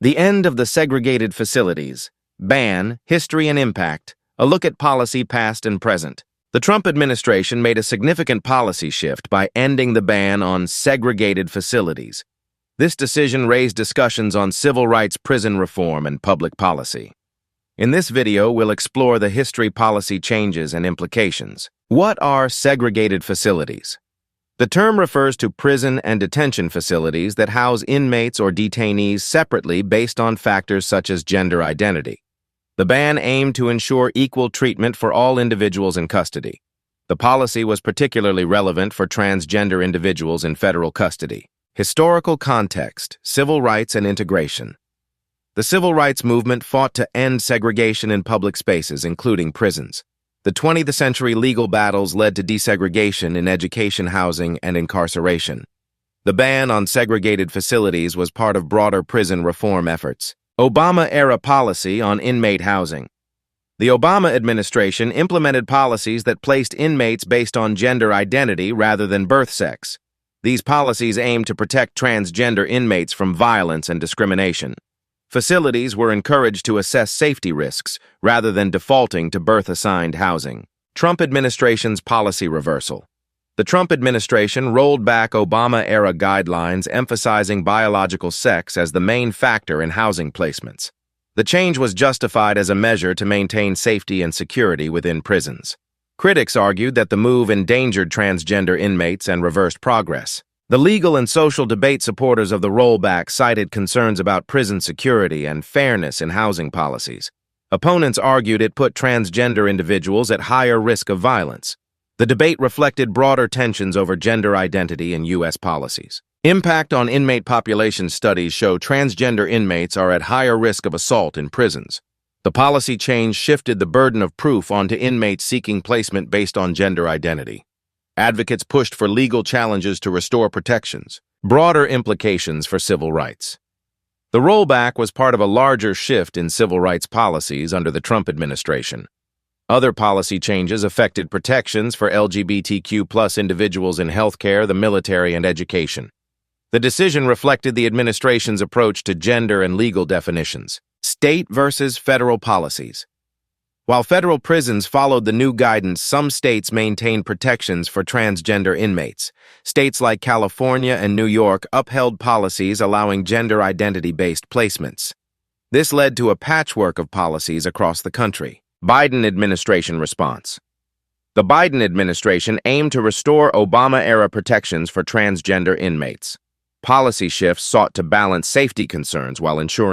The end of the segregated facilities. Ban, history and impact. A look at policy past and present. The Trump administration made a significant policy shift by ending the ban on segregated facilities. This decision raised discussions on civil rights, prison reform, and public policy. In this video, we'll explore the history, policy changes, and implications. What are segregated facilities? The term refers to prison and detention facilities that house inmates or detainees separately based on factors such as gender identity. The ban aimed to ensure equal treatment for all individuals in custody. The policy was particularly relevant for transgender individuals in federal custody. Historical context, civil rights and integration. The civil rights movement fought to end segregation in public spaces, including prisons. The 20th century legal battles led to desegregation in education, housing, and incarceration. The ban on segregated facilities was part of broader prison reform efforts. Obama-era policy on inmate housing. The Obama administration implemented policies that placed inmates based on gender identity rather than birth sex. These policies aimed to protect transgender inmates from violence and discrimination. Facilities were encouraged to assess safety risks rather than defaulting to birth-assigned housing. Trump administration's policy reversal. The Trump administration rolled back Obama-era guidelines emphasizing biological sex as the main factor in housing placements. The change was justified as a measure to maintain safety and security within prisons. Critics argued that the move endangered transgender inmates and reversed progress. The legal and social debate supporters of the rollback cited concerns about prison security and fairness in housing policies. Opponents argued it put transgender individuals at higher risk of violence. The debate reflected broader tensions over gender identity in U.S. policies. Impact on inmate population studies show transgender inmates are at higher risk of assault in prisons. The policy change shifted the burden of proof onto inmates seeking placement based on gender identity. Advocates pushed for legal challenges to restore protections. Broader implications for civil rights. The rollback was part of a larger shift in civil rights policies under the Trump administration. Other policy changes affected protections for LGBTQ+ individuals in healthcare, the military, and education. The decision reflected the administration's approach to gender and legal definitions. State versus federal policies. While federal prisons followed the new guidance, some states maintained protections for transgender inmates. States like California and New York upheld policies allowing gender identity-based placements. This led to a patchwork of policies across the country. Biden administration response. The Biden administration aimed to restore Obama-era protections for transgender inmates. Policy shifts sought to balance safety concerns while ensuring